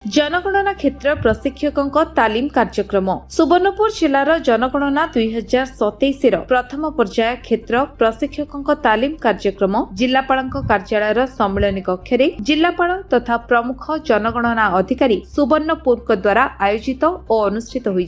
जनगणना क्षेत्र प्रशिक्षकों तालीम कार्यक्रम सुवर्णपुर जिलार जनगणना 2027 प्रथम पर्याय क्षेत्र प्रशिक्षकों तालीम कार्यक्रम जिलापाल कार्यालय सम्मिलनी कक्ष जिलापाल तथा प्रमुख जनगणना अधिकारी सुवर्णपुर द्वारा आयोजित और अनुष्ठित हो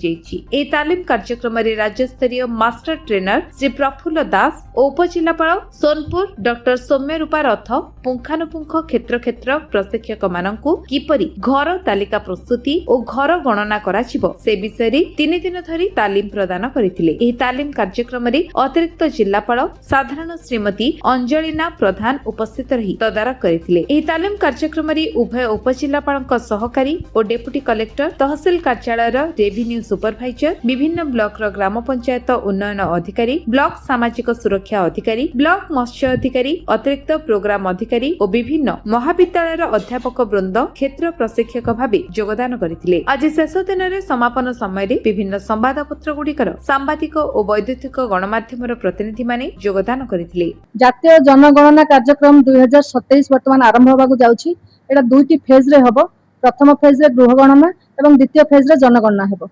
तालीम कार्यक्रम राज्यस्तरीय मास्टर ट्रेनर श्री प्रफुल्ल दास और उपजिलापाल सोनपुर डॉक्टर सौम्य रूपा रथ पुंखानुपुंख क्षेत्र क्षेत्र प्रशिक्षक मानकु किपरि घर तालिका प्रस्तुति और घर गणना कराजिबो से विषय रे 3 दिन धरी तालीम प्रदान करिथिले। एही तालीम कार्यक्रम रे अतिरिक्त जिल्लापाल साधारण श्रीमती अंजलिना प्रधान उपस्थित रही तदारक करिथिले। एही तालीम कार्यक्रम रे उभय उपजिल्लापालक सहकारी और डेप्यूटी कलेक्टर तहसील कार्यालय रेवेन्यू सुपरवाइजर विभिन्न ब्लॉक ग्राम पंचायत उन्नयन अधिकारी ब्लॉक सामाजिक सुरक्षा अधिकारी ब्लॉक मत्स्य अधिकारी अतिरिक्त प्रोग्राम अधिकारी और विभिन्न महाविद्यालय अध्यापक वृंद क्षेत्र प्रशिक्षक भावे योगदान करथिले। आज शेष दिन रे समापन समय रे विभिन्न संवादपत्र गुड़िकर सांबादिक और वैद्युतिक गणमाध्यम प्रतिनिधि माने योगदान करथिले। जातीय जनगणना कार्यक्रम 2027 वर्तमान आरंभ होबाकू जाउछि। एटा दुईटी फेज रे हबो। प्रथम फेज रे गृह गणना एवं द्वितीय फेज रे जनगणना हेबो।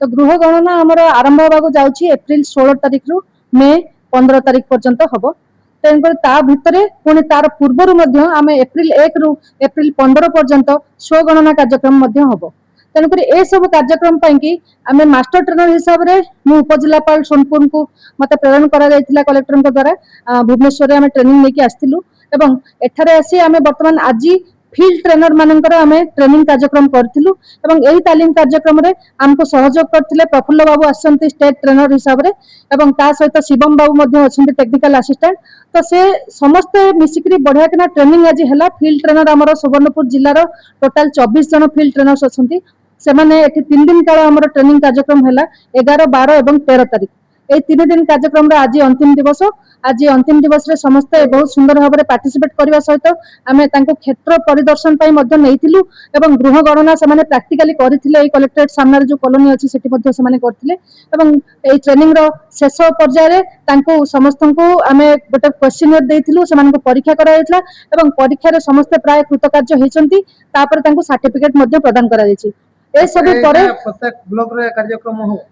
तो गृह गणना हमर आरंभ होबाकू जाउछि एप्रिल 16 तारिख रु मे 15 तारिख पर्यंत हबो। ता भितरे पुणी तार पूर्वर आमे एप्रिल 1 रु एप्रिल 15 पर्यंत स्वगणना कार्यक्रम हम तेणुक ए सब कार्यक्रम कि आमे मास्टर ट्रेनर हिसाब रे मु उपजिलापाल सोनपुर को मते प्रेरण करा जायतिला कलेक्टर द्वारा भुवनेश्वर रे आमे ट्रेनिंग लेके आस्तिलु एवं एठारे आसी आमे वर्तमान आज फील्ड ट्रेनर मानकर आमे ट्रेनिंग कार्यक्रम करथिलु एवं एही तालीम कार्यक्रम रे हमको सहयोग करथिले प्रफुल्ल बाबू आसंती स्टेट ट्रेनर हिसाब रे एवं ता सहित शिवम बाबू मध्ये अछंती टेक्निकल असिस्टेंट तो से समस्त मिसिकरी बढ़िया किना ट्रेनिंग आज हला। फील्ड ट्रेनर हमर सुवर्णपुर जिल्लार टोटल 24 जन फील्ड ट्रेनर्स अछंती से माने एठी 3 दिन काल हमर ट्रेनिंग कार्यक्रम हला 11 12 एवं 13 तारिख ए 3 दिन कार्यक्रम रे आज अंतिम दिवस। आज अंतिम दिवस रे समस्त बहुत सुंदर भाव में पार्टिसिपेट करबा सहित आमे तांको क्षेत्र परिदर्शन पई मध्ये नैथिलु एवं गृह गणना से माने प्रैक्टिकली करथिले। ए कलेक्टरेट सामने जो कॉलोनी अछि सेठी मध्ये से माने करथिले एवं ए ट्रेनिंग रो शेष पर्याय रे तांको समस्त को आमे गोटे क्वेश्चनर देथिलु से मानको परीक्षा करा जायतला एवं परीक्षा रे समस्त प्राय कृतकार्य हेचंती तापर तांको सर्टिफिकेट मध्ये प्रदान करा जायछि। ए सब परे प्रत्येक ब्लॉक रे कार्यक्रम हो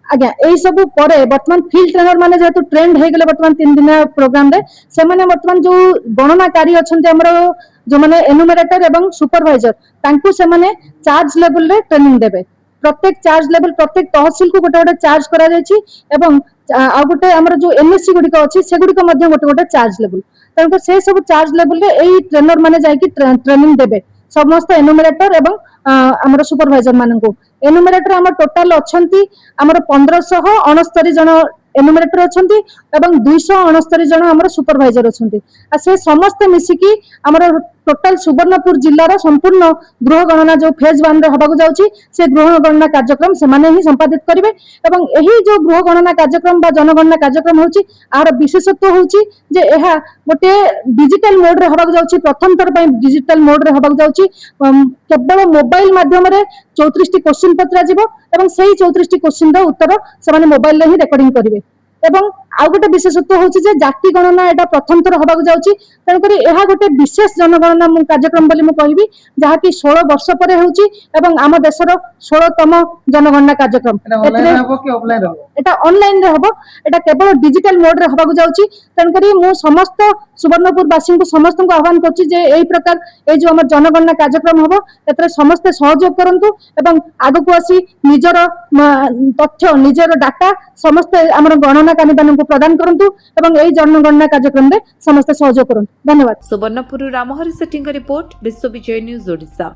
आज्ञा यही सब परे वर्तमान फील्ड ट्रेनर माने जेतु ट्रेंड हे गेले वर्तमान 3 दिन प्रोग्राम रे से माने वर्तमान जो गणनाकारी अछंती हमरो जो माने एनुमरेटर एवं सुपरवाइजर तांकु से माने चार्ज लेवल रे ट्रेनिंग देबे। प्रत्येक चार्ज लेवल प्रत्येक तहसील को गोटे गोटे चार्ज करा जायछि एवं आ गोटे हमरो जो एनएससी गुडी को अछि से गुडी को मध्ये गोटे गोटे चार्ज लेवल तांको से सब चार्ज लेवल रे एई ट्रेनर माने जाय कि ट्रेनिंग देबे समस्त एनुमरेटर एवं हमरो सुपरवाइजर माननको। एनुमरेटर हमर टोटल अछंती हमर 1569 जन एनुमरेटर अछंती एवं 269 जन हमर सुपरवाइजर अछंती आ से समस्त मिसिकी हमर टोटल सुवर्णपुर जिल्लार संपूर्ण गृह गणना जो फेज 1 रे हबाकू जाउची से गृह गणना कार्यक्रम से माने ही संपादित करिवे एवं एही जो गृह गणना कार्यक्रम बा जनगणना कार्यक्रम होची आर विशेषत्व होची जे एहा गोटे डिजिटल मोड रे हबाकू जाउची। प्रथम तर पय डिजिटल मोड रे हबाकू जाउची केवल मोबाइल माध्यम रे 34 टी क्वेश्चन पत्रा जिवो एवं सेही 34 टी क्वेश्चन रो उत्तर से माने मोबाइल रे ही रेकॉर्डिंग करिवे एवं आउ गोटे विशेषत्व होची जे जाति गणना एटा प्रथम थर हबाकू जाउची तेन करी एहा गोटे विशेष जनगणना कार्यक्रम बोली मु कहबी जहा कि 16 वर्ष परे होची एवं आम देशर 16तम जनगणना कार्यक्रम ऑनलाइन हबो कि ऑफलाइन हबो एटा ऑनलाइन रे हबो एटा केवल डिजिटल मोड रे हबाकू जाउची तेन करी मु समस्त सुवर्णपुर वासी को समस्त को आह्वान करची जे एई प्रकार ए जो हमर जनगणना कार्यक्रम हबो एतरे समस्त सहयोग करंतु एवं आगु को आसी निजर तथ्य निजर डाटा समस्त हमर गणना कानिबानन को प्रदान करंतु एवं एई जनगणना कार्यक्रम रे समस्त सहयोग करंतु। धन्यवाद। सुवर्णपुर रामहरि सेटिंग रिपोर्ट विश्व विजय न्यूज ओडिशा।